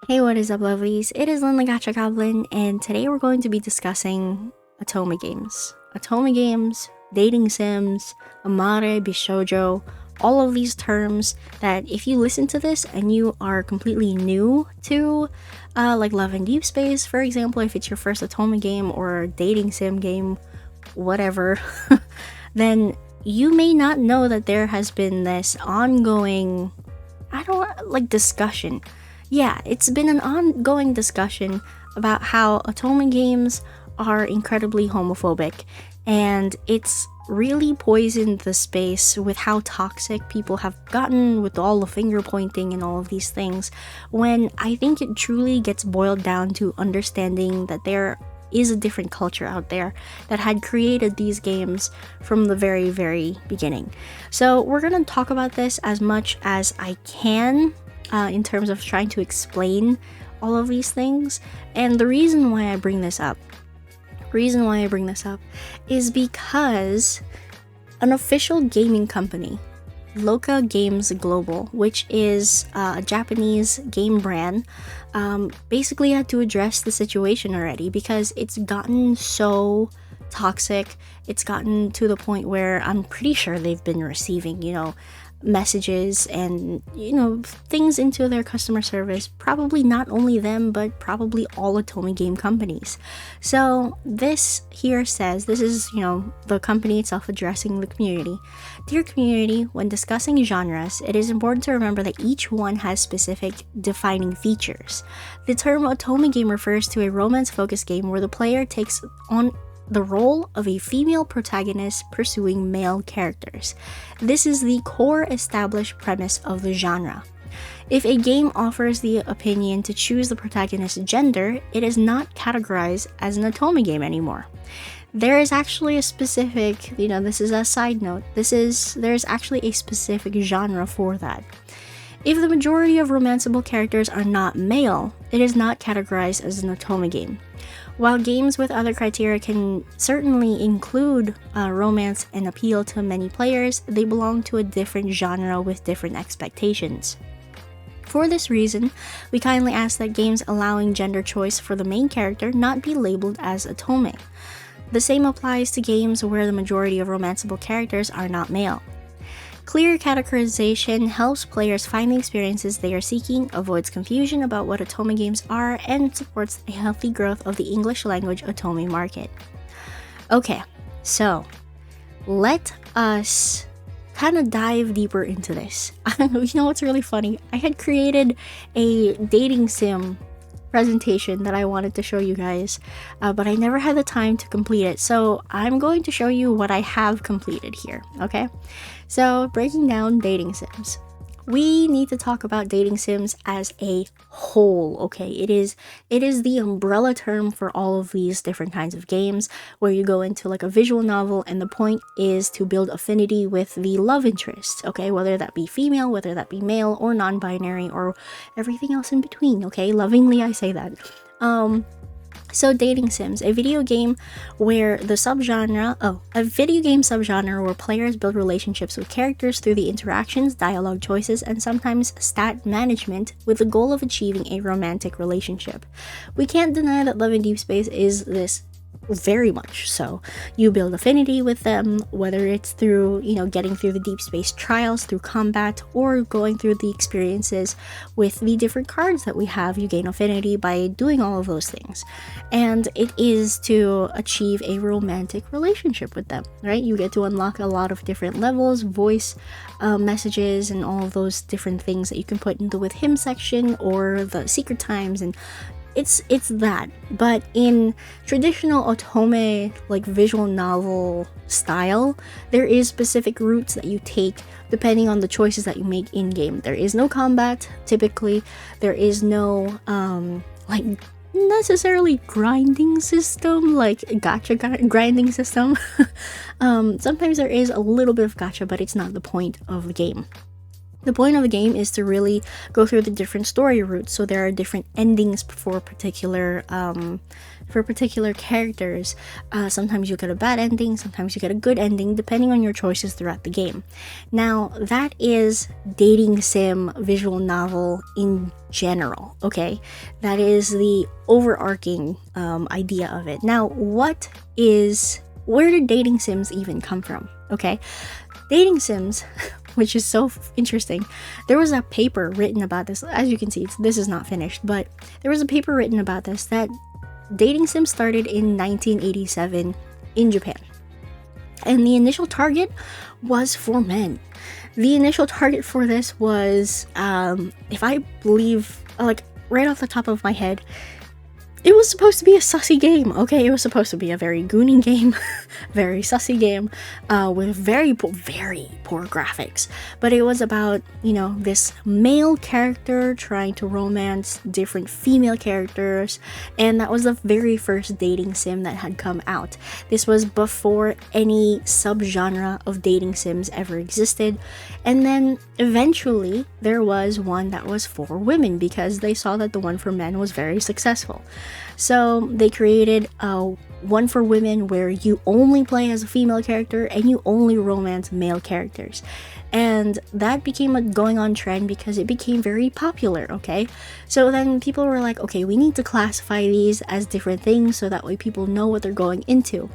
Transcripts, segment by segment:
Hey, what is up, lovelies? It is Lynn the Gacha Goblin, and today we're going to be discussing Otome games. Otome games, dating sims, amare, bishoujo, all of these terms that if you listen to this and you are completely new to like Love and Deepspace, for example, if it's your first Otome game or dating sim game, whatever, then you may not know that there has been this ongoing, discussion. Yeah, it's been an ongoing discussion about how Otome games are incredibly homophobic, and it's really poisoned the space with how toxic people have gotten with all the finger pointing and all of these things, when I think it truly gets boiled down to understanding that there is a different culture out there that had created these games from the very, very beginning. So we're gonna talk about this as much as I can in terms of trying to explain all of these things. And the reason why I bring this up is because an official gaming company, Loka Games Global, which is a Japanese game brand, basically had to address the situation already because it's gotten so toxic. It's gotten to the point where I'm pretty sure they've been receiving, messages and things into their customer service, probably not only them but probably all Otome game companies. So this here says, this is the company itself addressing the community. Dear community, when discussing genres, it is important to remember that each one has specific defining features. The term Otome game refers to a romance focused game where the player takes on the role of a female protagonist pursuing male characters. This is the core established premise of the genre. If a game offers the opinion to choose the protagonist's gender, it is not categorized as an Otome game anymore. There is actually a specific, this is a side note, there's actually a specific genre for that. If the majority of romanceable characters are not male, it is not categorized as an Otome game. While games with other criteria can certainly include romance and appeal to many players, they belong to a different genre with different expectations. For this reason, we kindly ask that games allowing gender choice for the main character not be labeled as Otome. The same applies to games where the majority of romanceable characters are not male. Clear categorization helps players find the experiences they are seeking, avoids confusion about what Otome games are, and supports a healthy growth of the English language Otome market. Okay, so let us kind of dive deeper into this. You know what's really funny? I had created a dating sim presentation that I wanted to show you guys, but I never had the time to complete it, so I'm going to show you what I have completed here, okay? So, breaking down dating sims. We need to talk about dating sims as a whole, okay? It is the umbrella term for all of these different kinds of games where you go into like a visual novel and the point is to build affinity with the love interest, okay? Whether that be female, whether that be male or non-binary or everything else in between, okay? Lovingly I say that. So dating sims, a video game subgenre where players build relationships with characters through the interactions, dialogue choices, and sometimes stat management with the goal of achieving a romantic relationship. We can't deny that Love and Deepspace is this very much so. You build affinity with them, whether it's through, getting through the deep space trials, through combat, or going through the experiences with the different cards that we have. You gain affinity by doing all of those things. And it is to achieve a romantic relationship with them, right? You get to unlock a lot of different levels, voice messages, and all of those different things that you can put in the with him section or the secret times, and it's that. But in traditional Otome like visual novel style, there is specific routes that you take depending on the choices that you make in game. There is no combat typically. There is no necessarily grinding system like gacha grinding system. Sometimes there is a little bit of gacha, but it's not the point of the game. The point of the game is to really go through the different story routes. So there are different endings for particular characters. Sometimes you get a bad ending, sometimes you get a good ending, depending on your choices throughout the game. Now, that is dating sim visual novel in general, okay? That is the overarching idea of it. Now, where did dating sims even come from, okay? Dating sims, which is so interesting. There was a paper written about this. As you can see, this is not finished, but there was a paper written about this that dating sims started in 1987 in Japan. And the initial target was for men. The initial target for this was, if I believe, like right off the top of my head, it was supposed to be a sussy game, okay? It was supposed to be a very gooning game, very sussy game, with very poor graphics. But it was about, this male character trying to romance different female characters, and that was the very first dating sim that had come out. This was before any subgenre of dating sims ever existed, and then eventually there was one that was for women because they saw that the one for men was very successful. So they created one for women where you only play as a female character and you only romance male characters. And that became a going on trend because it became very popular, okay? So then people were like, okay, we need to classify these as different things so that way people know what they're going into.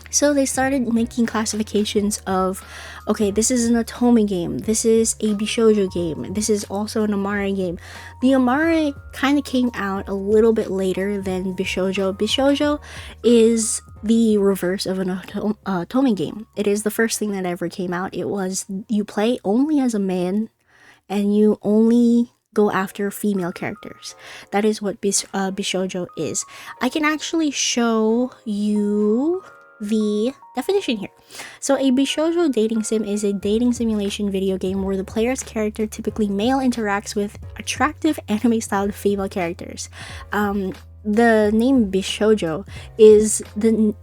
So they started making classifications of, okay, this is an Otome game, this is a Bishoujo game, this is also an Amare game. The Amare kind of came out a little bit later than Bishoujo. Bishoujo is the reverse of an Otome game. It is the first thing that ever came out. It was, you play only as a man and you only go after female characters. That is what Bishoujo is. I can actually show you the definition here. So a Bishoujo dating sim is a dating simulation video game where the player's character, typically male, interacts with attractive anime-styled female characters. The name Bishoujo is the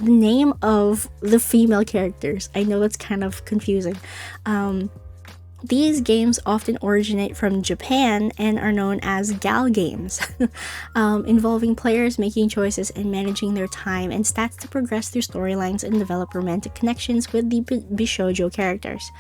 name of the female characters. I know it's kind of confusing. These games often originate from Japan and are known as gal games, involving players making choices and managing their time and stats to progress through storylines and develop romantic connections with the Bishoujo characters.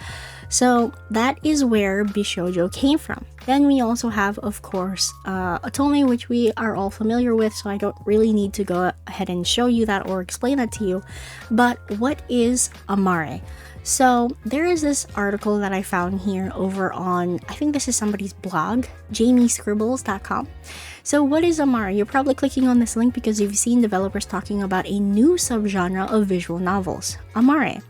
So that is where Bishoujo came from. Then we also have, of course, Otome, which we are all familiar with, so I don't really need to go ahead and show you that or explain that to you. But what is Amare? So there is this article that I found here over on, I think this is somebody's blog, jamiescribbles.com. So what is Amare? You're probably clicking on this link because you've seen developers talking about a new subgenre of visual novels, Amare.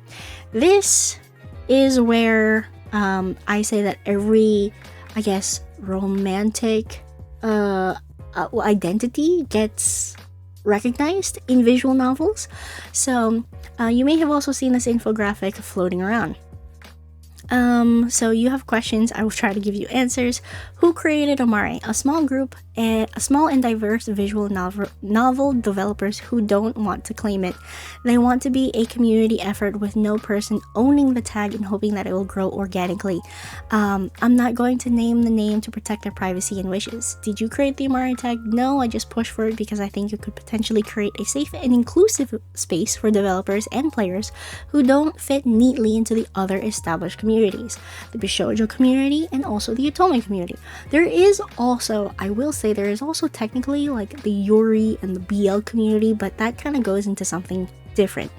This is where I say that every, I guess, romantic identity gets recognized in visual novels. So you may have also seen this infographic floating around. So you have questions, I will try to give you answers. Who created Amare? A small group, a small and diverse visual novel developers who don't want to claim it. They want to be a community effort with no person owning the tag and hoping that it will grow organically. I'm not going to name the name to protect their privacy and wishes. Did you create the Amare tag? No, I just pushed for it because I think it could potentially create a safe and inclusive space for developers and players who don't fit neatly into the other established communities, the Bishoujo community and also the Otome community. There is also, I will say, there is also technically like the Yuri and the BL community, but that kind of goes into something different.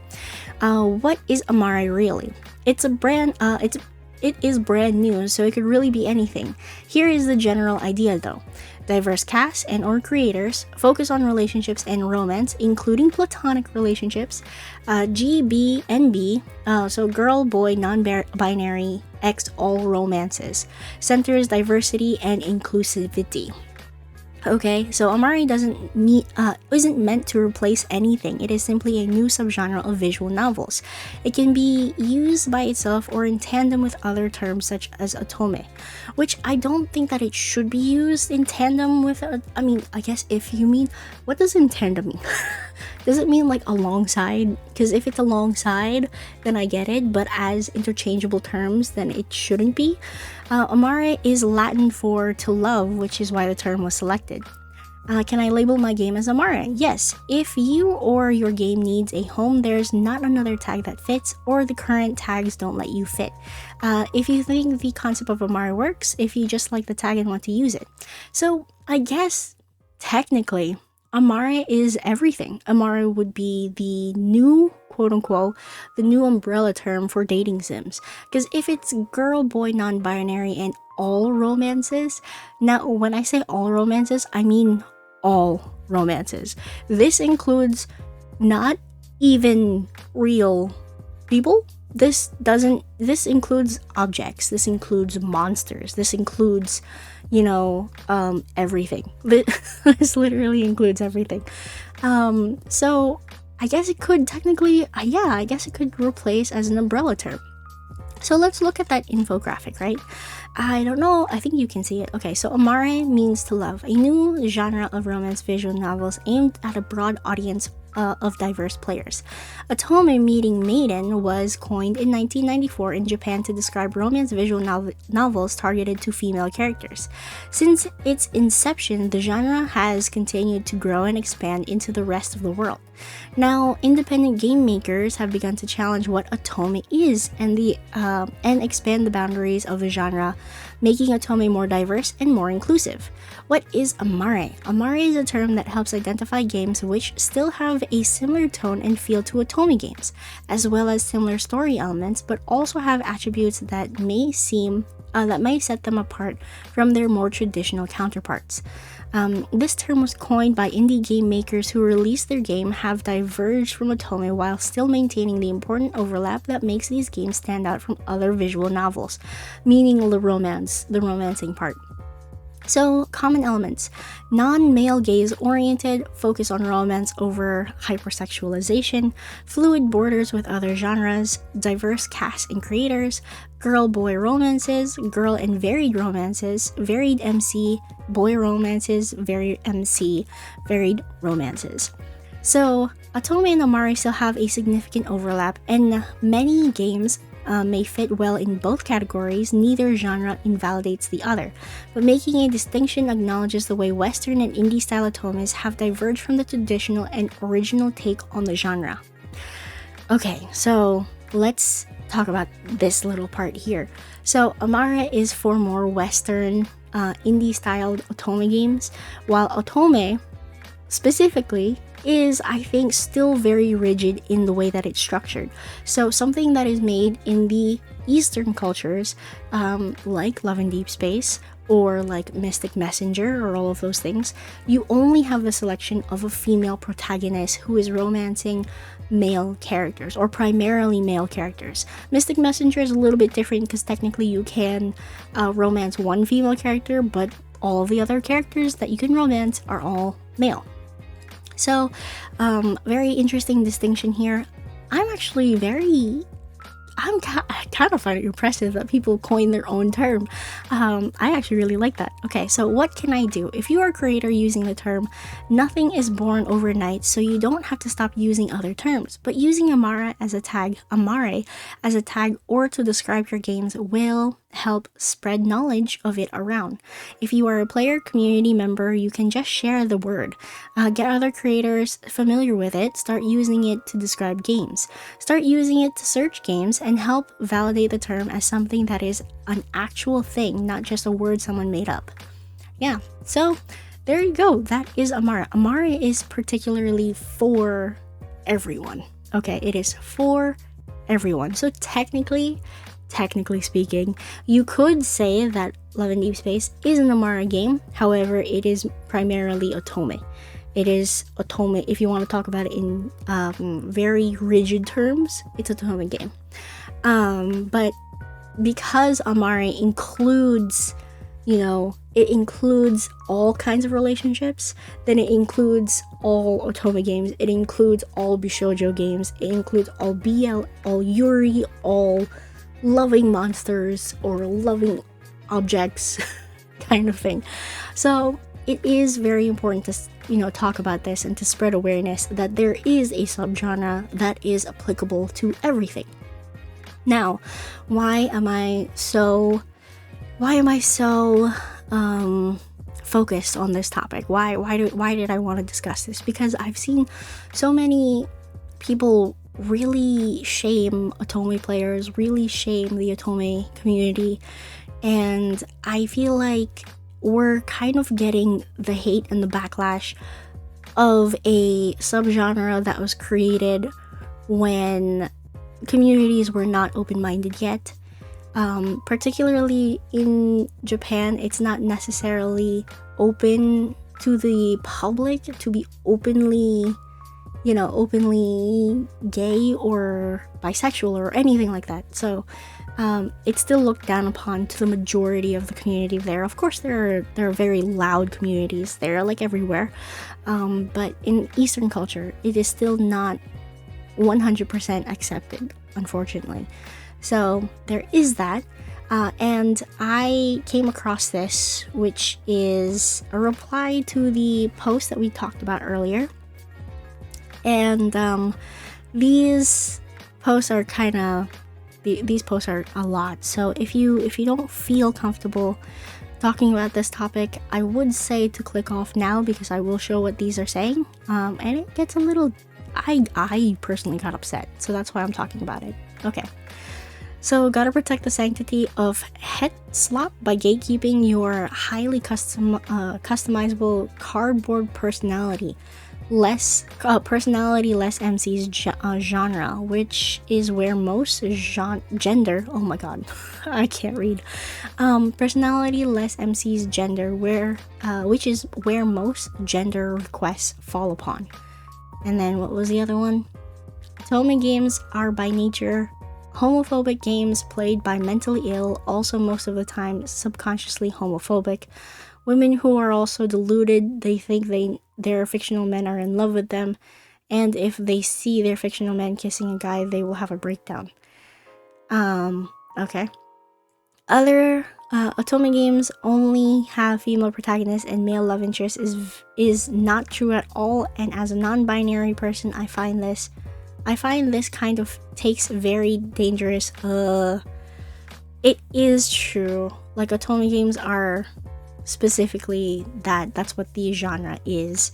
What is Amare really? It's a brand, it is brand new, so it could really be anything. Here is the general idea though. Diverse cast and or creators, focus on relationships and romance, including platonic relationships, GBNB, so girl, boy, non-binary, X, all romances, centers diversity and inclusivity. Okay, so Amare isn't meant to replace anything. It is simply a new subgenre of visual novels. It can be used by itself or in tandem with other terms such as Otome, which I don't think that it should be used in tandem with, I guess if you mean, what does in tandem mean? Does it mean like alongside? Because if it's alongside, then I get it, but as interchangeable terms, then it shouldn't be. Amare is Latin for to love, which is why the term was selected. Can I label my game as Amare? Yes. If you or your game needs a home, there's not another tag that fits, or the current tags don't let you fit. If you think the concept of Amare works, if you just like the tag and want to use it. So I guess technically, Amare is everything. Amare would be the new, quote unquote, the new umbrella term for dating sims. Because if it's girl, boy, non-binary, and all romances, now when I say all romances, I mean all romances. This includes not even real people. This includes objects. This includes monsters. This includes, everything. This literally includes everything. So I guess it could technically, I guess it could replace as an umbrella term. So let's look at that infographic, right? I don't know, I think you can see it. Okay, so Amare means to love, a new genre of romance visual novels aimed at a broad audience of diverse players. Otome meaning maiden was coined in 1994 in Japan to describe romance visual novels targeted to female characters. Since its inception, the genre has continued to grow and expand into the rest of the world. Now, independent game makers have begun to challenge what Otome is and expand the boundaries of the genre, making Otome more diverse and more inclusive. What is Amare? Amare is a term that helps identify games which still have a similar tone and feel to Otome games, as well as similar story elements, but also have attributes that may set them apart from their more traditional counterparts. This term was coined by indie game makers who released their game have diverged from Otome while still maintaining the important overlap that makes these games stand out from other visual novels, meaning the romancing part. So, common elements. Non-male gaze oriented, focus on romance over hypersexualization, fluid borders with other genres, diverse cast and creators, girl-boy romances, girl and varied romances, varied MC, boy romances, varied MC, varied romances. So, Otome and Amare still have a significant overlap, and many games may fit well in both categories. Neither genre invalidates the other, but making a distinction acknowledges the way Western and indie style otomes have diverged from the traditional and original take on the genre. Okay, so let's talk about this little part here. So Amare is for more Western, indie styled otome games, while Otome specifically is, I think, still very rigid in the way that it's structured. So something that is made in the Eastern cultures, like Love and Deepspace or like Mystic Messenger or all of those things, you only have the selection of a female protagonist who is romancing male characters, or primarily male characters. Mystic Messenger is a little bit different because technically you can romance one female character, but all the other characters that you can romance are all male. So, very interesting distinction here. I'm kind of find it impressive that people coin their own term. I actually really like that. Okay, so what can I do? If you are a creator using the term, nothing is born overnight, so you don't have to stop using other terms. But using Amare as a tag, or to describe your games will help spread knowledge of it around. If you are a player community member, you can just share the word. Get other creators familiar with it, start using it to describe games. Start using it to search games and help validate the term as something that is an actual thing, not just a word someone made up. Yeah, so there you go. That is Amare. Amare is particularly for everyone. Okay, it is for everyone. So technically speaking, you could say that Love and Deepspace is an Amare game. However, it is primarily Otome. It is Otome. If you want to talk about it in very rigid terms, it's a Otome game. But because Amare includes, it includes all kinds of relationships, then it includes all Otome games, it includes all Bishoujo games, it includes all BL, all Yuri, all loving monsters or loving objects kind of thing. So it is very important talk about this and to spread awareness that there is a subgenre that is applicable to everything. Now, why am I so focused on this topic? Why did I want to discuss this? Because I've seen so many people really shame otome players, really shame the otome community, and I feel like we're kind of getting the hate and the backlash of a subgenre that was created when communities were not open-minded yet. Particularly in Japan, it's not necessarily open to the public to be openly gay or bisexual or anything like that. So it's still looked down upon to the majority of the community there. Of course, there are very loud communities there, like everywhere. But in Eastern culture, it is still not 100% accepted, unfortunately. So there is that. And I came across this, which is a reply to the post that we talked about earlier. And these posts are these posts are a lot. So if you don't feel comfortable talking about this topic, I would say to click off now, because I will show what these are saying. And it gets a little, I personally got upset, so that's why I'm talking about it. Okay. So, gotta protect the sanctity of het slop by gatekeeping your highly customizable cardboard personality. Less MC's genre, which is where most gender. Oh my god, I can't read. Personality less MC's gender, which is where most gender requests fall upon. And then what was the other one? Otome games are by nature homophobic games played by mentally ill, also most of the time subconsciously homophobic. Women who are also deluded, they think their fictional men are in love with them, and if they see their fictional men kissing a guy, they will have a breakdown. Okay. Other otome games only have female protagonists and male love interest is not true at all, and as a non-binary person, I find this kind of takes very dangerous. It is true. Like, otome games are specifically that's what the genre is.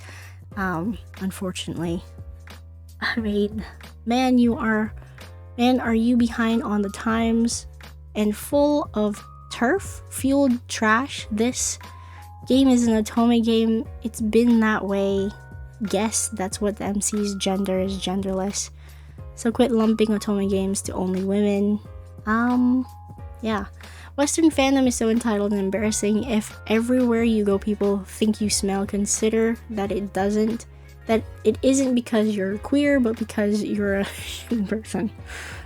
Unfortunately. I mean, are you behind on the times and full of turf-fueled trash? This game is an otome game. It's been that way. Guess that's what the MC's gender is, genderless. So quit lumping otome games to only women. Yeah. Western fandom is so entitled and embarrassing. If everywhere you go people think you smell, consider that it isn't because you're queer, but because you're a human person.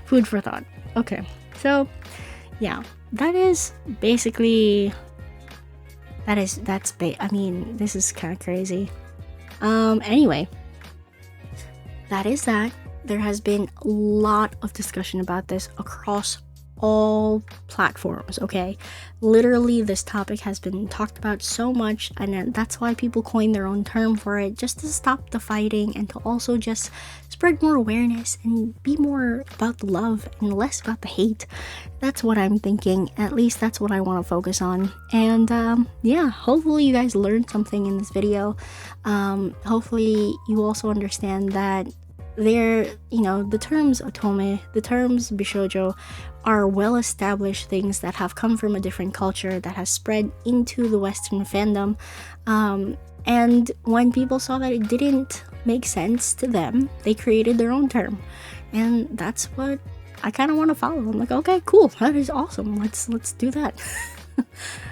Food for thought. Okay. So, yeah. That is basically... this is kind of crazy. Anyway. That is that. There has been a lot of discussion about this across all platforms, okay? Literally, this topic has been talked about so much, and that's why people coined their own term for it, just to stop the fighting and to also just spread more awareness and be more about the love and less about the hate. That's what I'm thinking. At least that's what I want to focus on. And yeah, hopefully you guys learned something in this video. Hopefully you also understand that the terms otome, the terms bishoujo are well-established things that have come from a different culture that has spread into the Western fandom. And when people saw that it didn't make sense to them, they created their own term. And that's what I kind of want to follow. I'm like, okay, cool, that is awesome. Let's do that.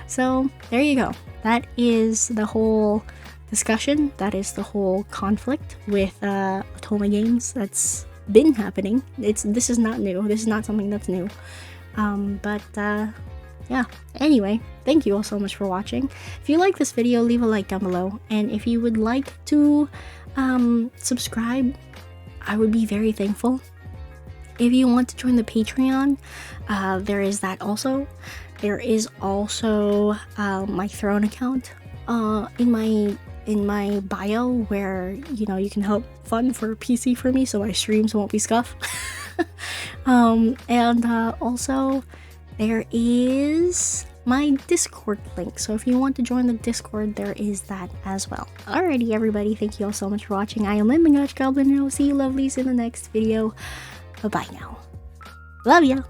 So there you go. That is the whole discussion. That is the whole conflict with otome games that's been happening. This is not new. This is not something that's new. Yeah. Anyway, thank you all so much for watching. If you like this video, leave a like down below. And if you would like to subscribe, I would be very thankful. If you want to join the Patreon, there is that also. There is also my Throne account. In my in my bio where you can help fund for a PC for me so my streams won't be scuffed. And also there is my Discord link, so if you want to join the Discord, there is that as well. Alrighty, everybody, thank you all so much for watching. I am Lynn the Gacha Goblin, and I'll see you lovelies in the next video. Bye bye now. Love ya.